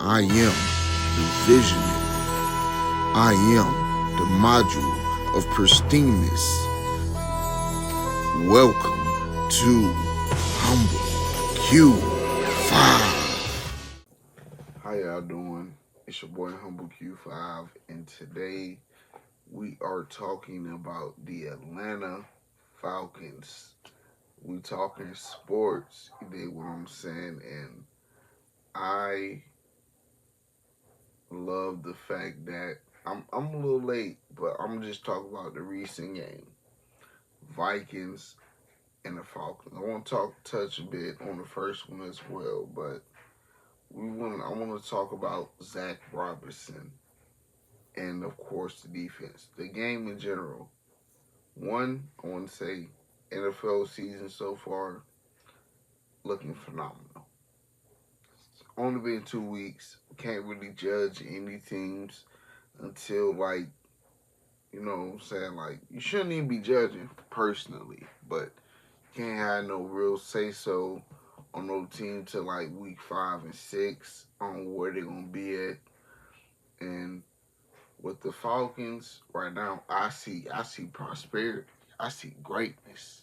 I am the visionary. I am the module of pristineness. Welcome to Humble Q5. How y'all doing? It's your boy Humble Q5, and today we are talking about the Atlanta Falcons. We talking sports, you dig what I'm saying? And I love the fact that I'm a little late, but I'm just talking about the recent game, Vikings and the Falcons. I want to touch a bit on the first one as well, but I want to talk about Zach Robinson and of course the defense, the game in general. One, I want to say NFL season so far looking phenomenal. It's only been 2 weeks. Can't really judge any teams until you know what I'm saying? Like, you shouldn't even be judging personally, but you can't have no real say so on no team till like week 5 and 6 on where they're gonna be at. And with the Falcons right now, I see prosperity. I see greatness.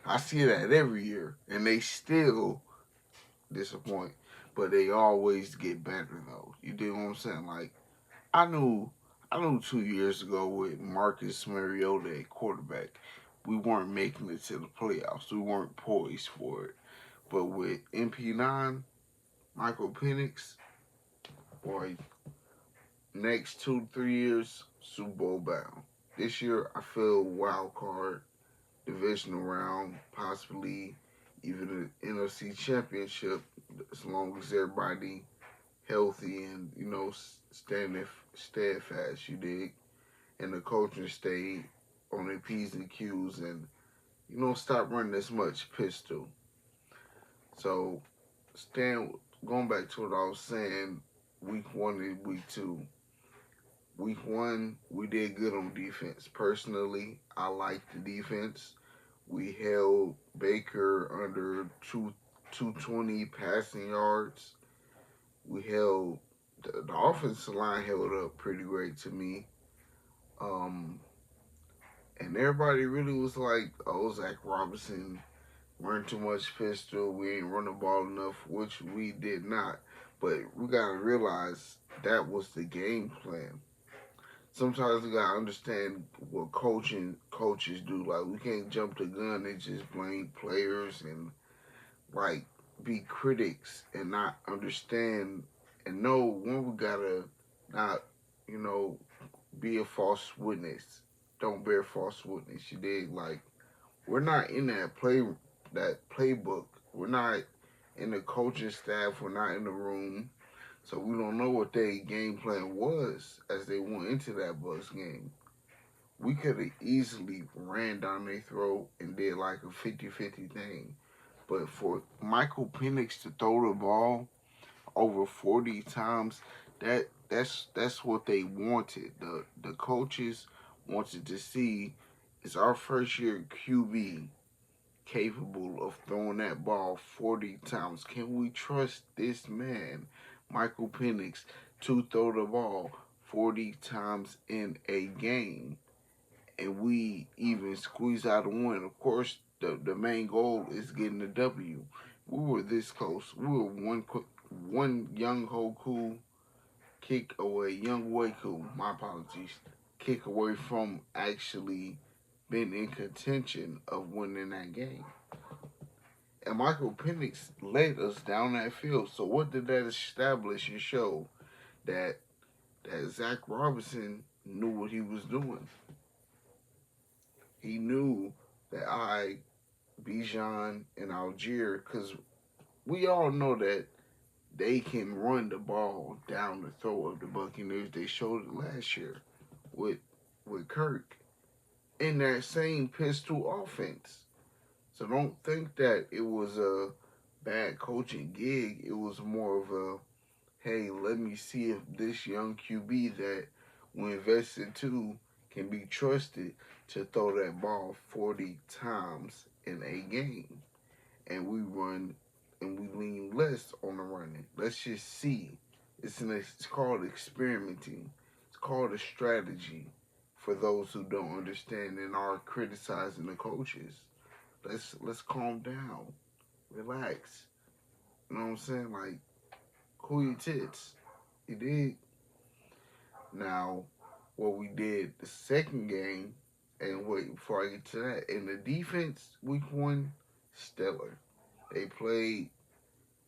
I see that every year, and they still disappoint, but they always get better though. You dig what I'm saying? Like, I knew I knew 2 years ago with Marcus Mariota at quarterback, we weren't making it to the playoffs. We weren't poised for it. But with MP9, Michael Penix, boy, next 2 3 years, Super Bowl bound. This year, I feel wild card, divisional round, possibly even an NFC championship, as long as everybody healthy and standing steadfast. You dig? And the coaching stay on their P's and Q's and stop running as much pistol. So going back to what I was saying, week 1 and week 2. Week 1, we did good on defense. Personally, I liked the defense. We held Baker under 220 passing yards. We held the offensive line held up pretty great to me. Um, and everybody really was like, "Oh, Zach Robinson run too much pistol. We ain't run the ball enough," which we did not. But we gotta realize that was the game plan. Sometimes we gotta understand what coaches do. Like, we can't jump the gun and just blame players and like be critics and not understand and know when we gotta not, you know, be a false witness. Don't bear false witness. You dig? Like, we're not in that playbook. We're not in the coaching staff. We're not in the room. So we don't know what their game plan was as they went into that Bucks game. We could have easily ran down their throat and did like a 50-50 thing. But for Michael Penix to throw the ball over 40 times, that's what they wanted. The coaches wanted to see, is our first year QB capable of throwing that ball 40 times? Can we trust this man, Michael Penix, to throw the ball 40 times in a game? And we even squeeze out a win. Of course, the main goal is getting the W. We were this close. We were one young Hoku kick away, young Waku, my apologies, kick away from actually being in contention of winning that game. And Michael Penix led us down that field. So what did that establish and show? That Zach Robinson knew what he was doing. He knew that Bijan, and Algier, because we all know that they can run the ball down the throat of the Buccaneers. They showed it last year with Kirk in that same pistol offense. So don't think that it was a bad coaching gig. It was more of a, hey, let me see if this young QB that we invested into can be trusted to throw that ball 40 times in a game. And we run and we lean less on the running. Let's just see It's called experimenting. It's called a strategy for those who don't understand and are criticizing the coaches. Let's calm down, relax. You know what I'm saying? Like, cool your tits. You dig? Now, what we did the second game, and wait before I get to that, in the defense, week 1, stellar. They played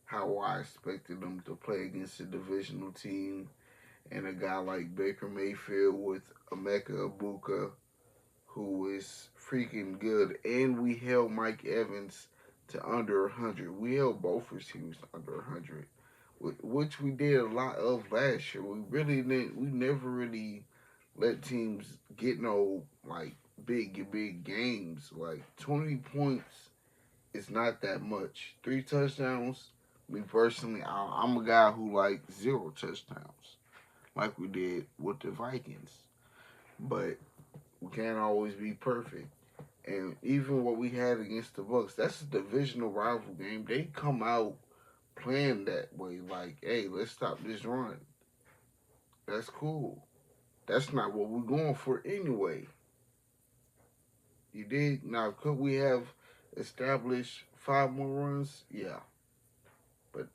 how I expected them to play against a divisional team and a guy like Baker Mayfield with Emeka Ibuka, who is freaking good. And we held Mike Evans to under 100. We held both receivers under 100, which we did a lot of last year. We really didn't. We never really let teams get no like big games. Like 20 points is not that much. 3 touchdowns. Me personally, I'm a guy who like 0 touchdowns, like we did with the Vikings. But we can't always be perfect. And even what we had against the Bucks, that's a divisional rival game. They come out playing that way, like, hey, let's stop this run. That's cool. That's not what we're going for anyway. You dig? Now, could we have established 5 more runs? Yeah, but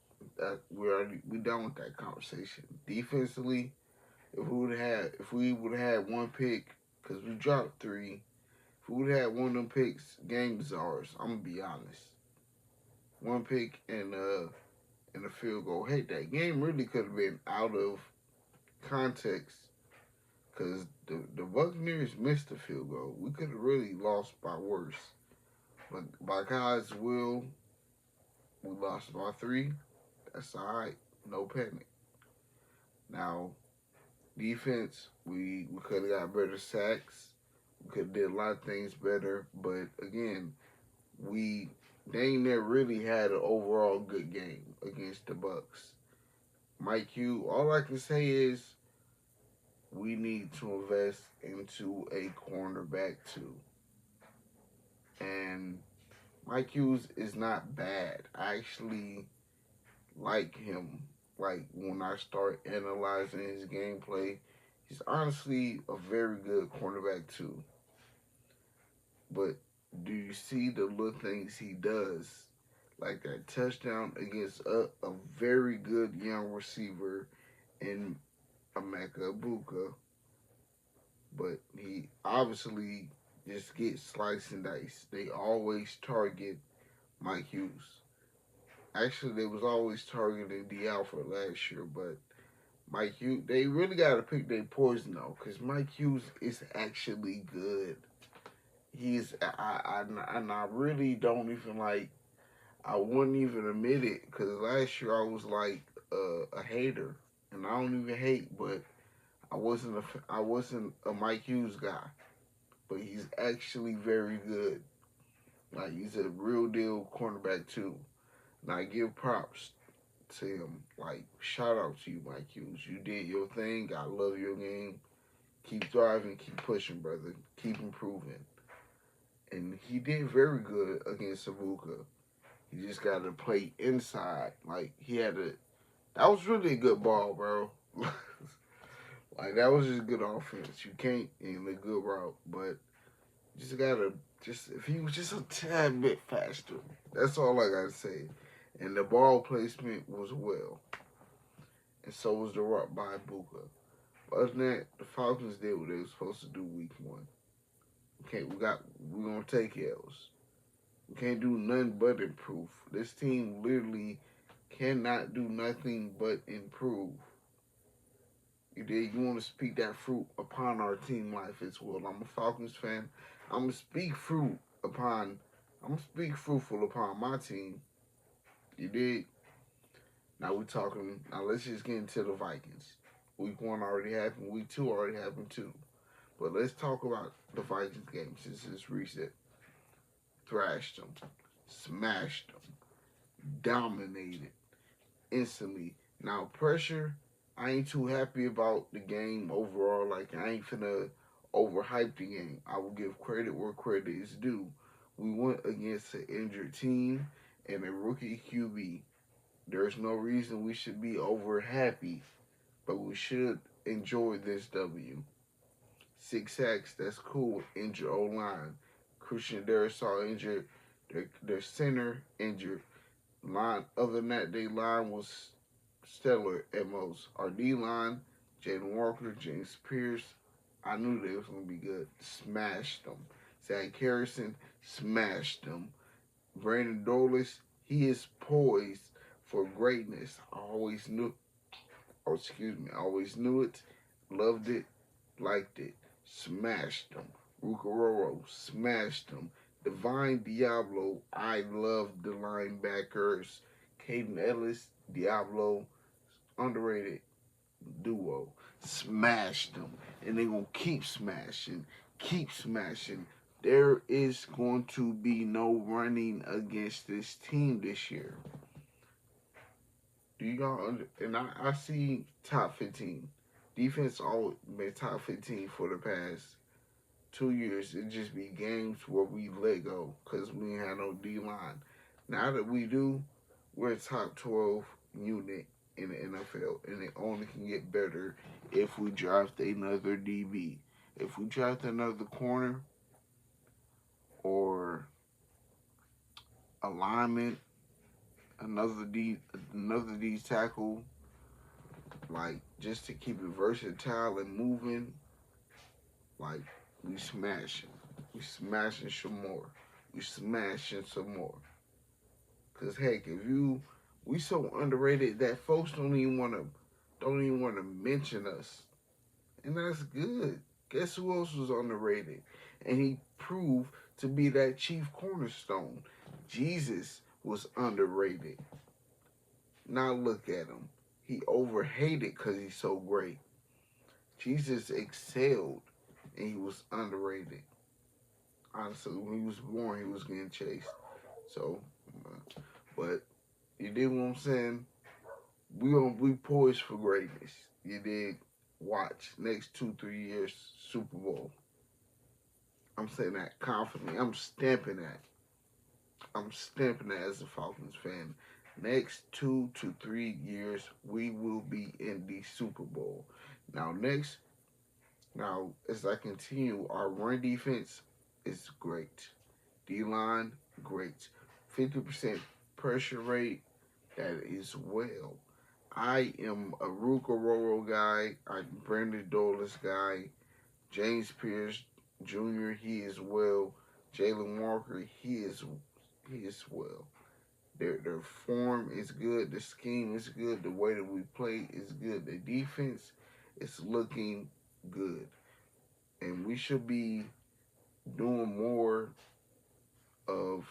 we done with that conversation. Defensively, if we would have had 1 pick, because we dropped 3, if we would have had one of them picks, game is ours. I'm gonna be honest. 1 pick and a field goal. Hey, that game really could have been out of context because the Buccaneers missed the field goal. We could have really lost by worse. But by God's will, we lost by 3. That's all right. No panic. Now, defense, we could have got better sacks. We could have did a lot of things better. But again, we they never really had an overall good game against the Bucks. Mike Hugh, all I can say is we need to invest into a cornerback too. And Mike Hughes is not bad. I actually like him. Like when I start analyzing his gameplay, he's honestly a very good cornerback too. But do you see the little things he does? Like that touchdown against a very good young receiver in Emeka Ibuka. But he obviously just gets sliced and diced. They always target Mike Hughes. Actually, they was always targeting D. Alford last year, but Mike Hughes, they really got to pick their poison though, because Mike Hughes is actually good. And I really don't even like, I wouldn't even admit it, because last year I was like a hater, and I don't even hate, but I wasn't a Mike Hughes guy, but he's actually very good. Like he's a real deal cornerback too. And I give props to him. Like shout out to you, Mike Hughes. You did your thing. I love your game. Keep thriving. Keep pushing, brother. Keep improving. And he did very good against Sabuka. He just got to play inside. Like he had a. That was really a good ball, bro. Like that was just good offense. You can't in a good route, but just gotta just if he was just a tad bit faster. That's all I gotta say. And the ball placement was well, and so was the rock by Buka. Other than that, the Falcons did what they were supposed to do week 1. We gonna take L's. We can't do nothing but improve. This team literally cannot do nothing but improve. You want to speak that fruit upon our team life as well. I'm a Falcons fan. I'm gonna speak fruit upon. I'm gonna speak fruitful upon my team. You did. Now we talking. Now let's just get into the Vikings. Week 1 already happened. Week 2 already happened too. But let's talk about the Vikings game since it's recent. Thrashed them, smashed them, dominated instantly. Now pressure. I ain't too happy about the game overall. Like I ain't finna overhype the game. I will give credit where credit is due. We went against an injured team and a rookie QB. There's no reason we should be over happy, but we should enjoy this W. 6 sacks, that's cool. Injured O line. Christian Darrisaw injured. Their center injured. Line other than that, their line was stellar at most. Our D line, Jalen Walker, James Pierce, I knew they was gonna be good. Smashed them. Zach Harrison smashed them. Brandon Dolis, he is poised for greatness. I always knew. Oh, excuse me. I always knew it. Loved it. Liked it. Smashed them. Rukaroro smashed them. Divine Diablo, I love the linebackers. Caden Ellis, Diablo, underrated duo. Smashed them. And they're going to keep smashing. Keep smashing. There is going to be no running against this team this year. Do y'all and I see top 15. Defense always been top 15 for the past 2 years. It just be games where we let go because we ain't had no D line. Now that we do, we're a top 12 unit in the NFL, and it only can get better if we draft another DB. If we draft another corner or alignment, another D tackle, like just to keep it versatile and moving, like we smashing. We smashing some more. We smashing some more. Cause heck, we so underrated that folks don't even wanna mention us. And that's good. Guess who else was underrated? And he proved to be that chief cornerstone. Jesus was underrated. Now look at him. He overhated because he's so great. Jesus excelled and he was underrated. Honestly, when he was born, he was getting chased. So, but you dig what I'm saying? We gonna be poised for greatness. You dig? Watch next 2-3 years Super Bowl. I'm saying that confidently. I'm stamping that. I'm stamping that as a Falcons fan. Next 2 to 3 years, we will be in the Super Bowl. Now as I continue, our run defense is great. D line, great. 50% pressure rate, that is well. I am a Rukaroro guy. I'm Brandon Dolis guy. James Pierce Jr. He is well. Jalen Walker. He is well. Their form is good. The scheme is good. The way that we play is good. The defense is looking good, and we should be doing more of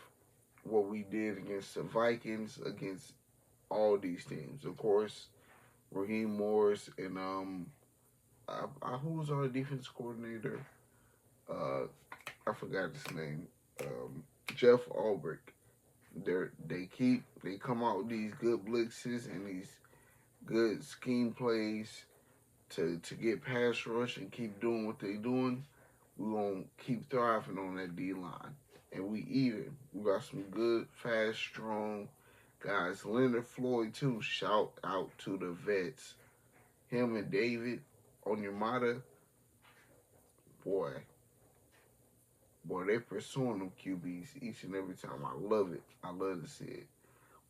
what we did against the Vikings, against all these teams. Of course, Raheem Morris and who was our defense coordinator? Uh, I forgot his name. Jeff Ulbrich. They come out with these good blitzes and these good scheme plays to get pass rush and keep doing what they doing. We gonna keep thriving on that D line, and we even. We got some good, fast, strong guys. Leonard Floyd too. Shout out to the vets. Him and David Onyemata, boy, they pursuing them QBs each and every time. I love it. I love to see it.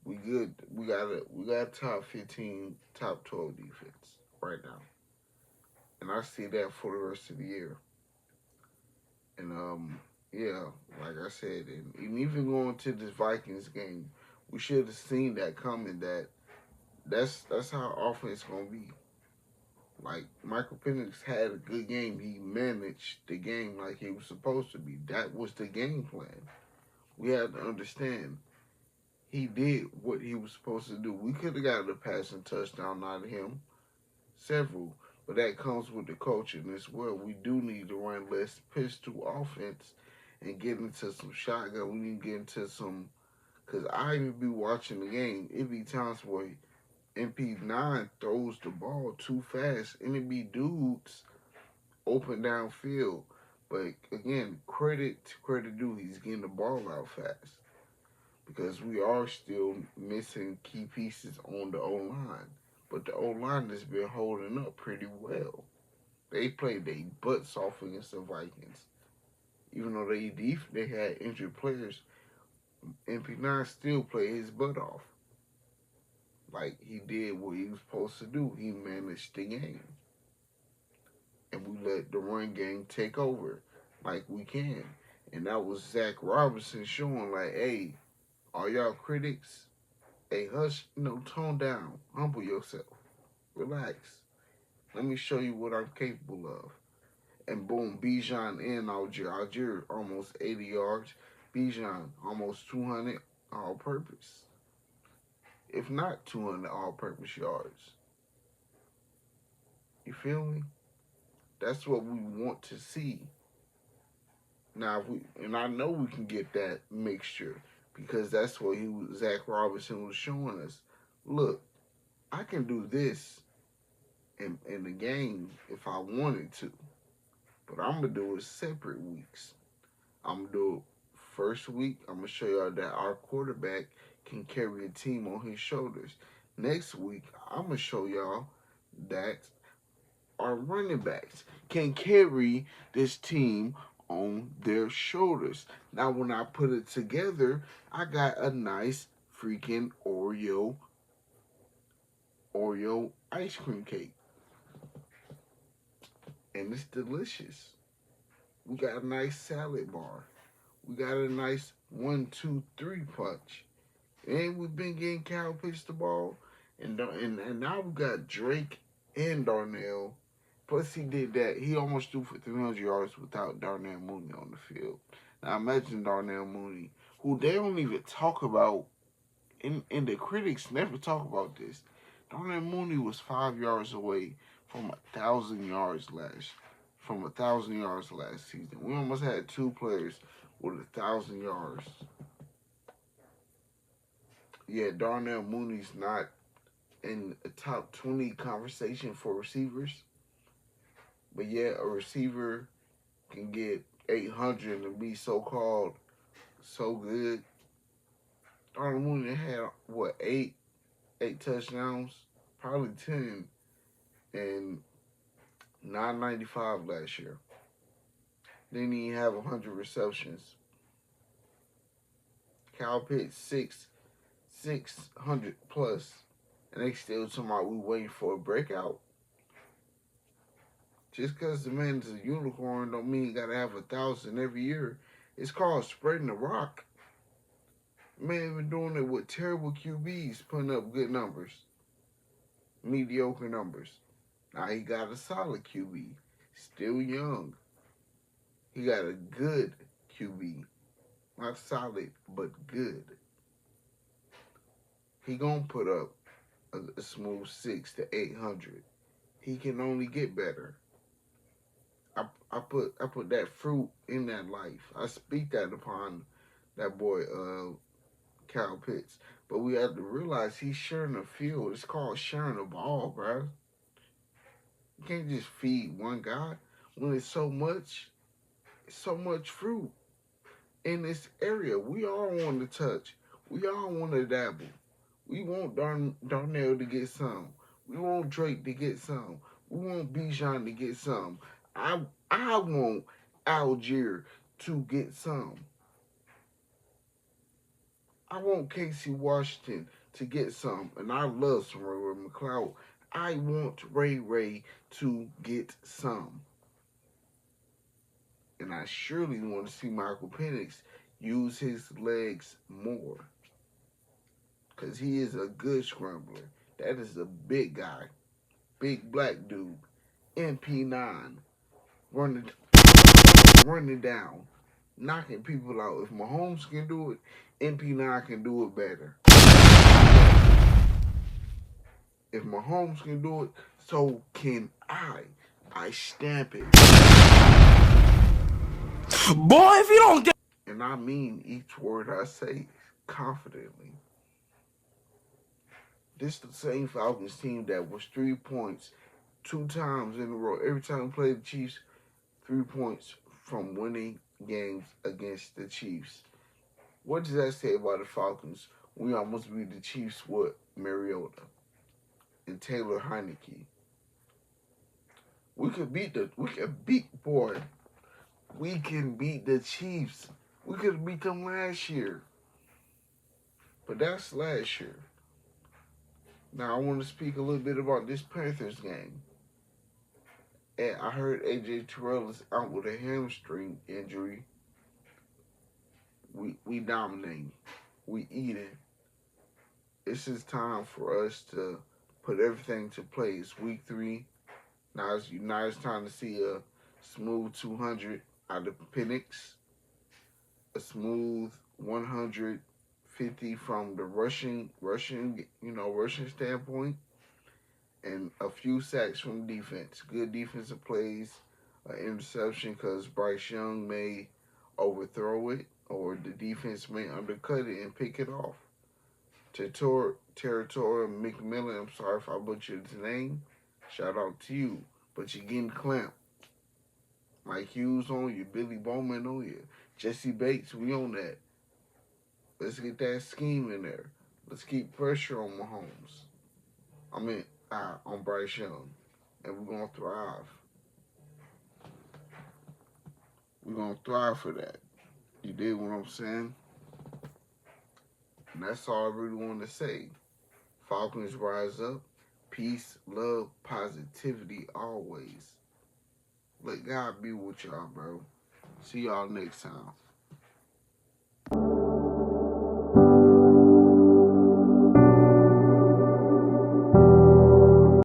We good. We got top 15, top 12 defense right now, and I see that for the rest of the year. And yeah, like I said, and even going to this Vikings game, we should have seen that coming. That's how our offense gonna be. Like Michael Penix had a good game. He managed the game like he was supposed to be. That was the game plan. We had to understand he did what he was supposed to do. We could have got a passing touchdown out of him, several, but that comes with the coaching as well. We do need to run less pistol offense and get into some shotgun. We need to get into some, because I even be watching the game. It be times where MP9 throws the ball too fast, and it be dudes open downfield. But again, credit to credit due, he's getting the ball out fast. because we are still missing key pieces on the O-line. But the O-line has been holding up pretty well. They played their butts off against the Vikings. Even though they had injured players, MP9 still played his butt off. Like, he did what he was supposed to do. He managed the game. And we let the run game take over like we can. And that was Zach Robinson showing, like, hey, all y'all critics, hey, hush, tone down. Humble yourself. Relax. Let me show you what I'm capable of. And boom, Bijan and Algier. Algier almost 80 yards. Bijan almost 200 all-purpose. If not 200 all-purpose yards. You feel me? That's what we want to see. Now, and I know we can get that mixture because that's what Zach Robinson was showing us. Look, I can do this in the game if I wanted to, but I'm gonna do it separate weeks. I'm gonna do it first week. I'm gonna show y'all that our quarterback can carry a team on his shoulders. Next week, I'm gonna show y'all that our running backs can carry this team on their shoulders. Now, when I put it together, I got a nice freaking Oreo ice cream cake. And it's delicious. We got a nice salad bar. We got a nice 1-2-3 punch. And we've been getting Cal pitch the ball. And now we got Drake and Darnell. Plus, he did that. He almost threw for 300 yards without Darnell Mooney on the field. Now, imagine Darnell Mooney, who they don't even talk about, and the critics never talk about this. Darnell Mooney was 5 yards away from 1,000 yards last season. We almost had two players with 1,000 yards. Yeah, Darnell Mooney's not in a top 20 conversation for receivers. But yeah, a receiver can get 800 and be so-called so good. Darnell Mooney had, eight touchdowns? Probably 10. And 995 last year. Didn't even have 100 receptions. Cal Pitts 600 plus. And they still talking about we waiting for a breakout. Just because the man is a unicorn don't mean he got to have 1,000 every year. It's called spreading the rock. Man been doing it with terrible QBs, putting up good numbers. Mediocre numbers. Now he got a solid QB. Still young. He got a good QB. Not solid, but good. He gonna put up a smooth 600 to 800. He can only get better. I put that fruit in that life. I speak that upon that boy Cal Pitts. But we have to realize he's sharing the field. It's called sharing the ball, bro. You can't just feed one guy when it's so much fruit in this area. We all want to touch. We all want to dabble. We want Darnell to get some. We want Drake to get some. We want Bijan to get some. I want Algier to get some. I want Casey Washington to get some. And I love some Ray McCloud. I want Ray to get some. And I surely want to see Michael Penix use his legs more. Because he is a good scrambler. That is a big guy. Big black dude. MP9. Running down. Knocking people out. If Mahomes can do it, MP9 can do it better. If Mahomes can do it, so can I. I stamp it. Boy, if you don't get... And I mean each word I say confidently. This is the same Falcons team that was 3 points 2 times in a row. Every time we played the Chiefs, 3 points from winning games against the Chiefs. What does that say about the Falcons? We almost beat the Chiefs with Mariota and Taylor Heineke. We could beat boy. We can beat the Chiefs. We could beat them last year. But that's last year. Now I want to speak a little bit about this Panthers game. And I heard AJ Terrell is out with a hamstring injury. We dominating. We eating. It's just time for us to put everything to play. It's week 3. Now it's time to see a smooth 200 out of Penix, a smooth 150 from the rushing standpoint, and a few sacks from defense. Good defensive plays, an interception because Bryce Young may overthrow it or the defense may undercut it and pick it off. Territorial McMillan, I'm sorry if I butchered his name. Shout out to you. But you're getting clamped. Mike Hughes on you, Billy Bowman on you, Jesse Bates, we on that. Let's get that scheme in there. Let's keep pressure on Mahomes. On Bryce Young. And we're going to thrive. We're going to thrive for that. You dig what I'm saying? And that's all I really want to say. Falcons rise up. Peace, love, positivity always. Let God be with y'all, bro. See y'all next time.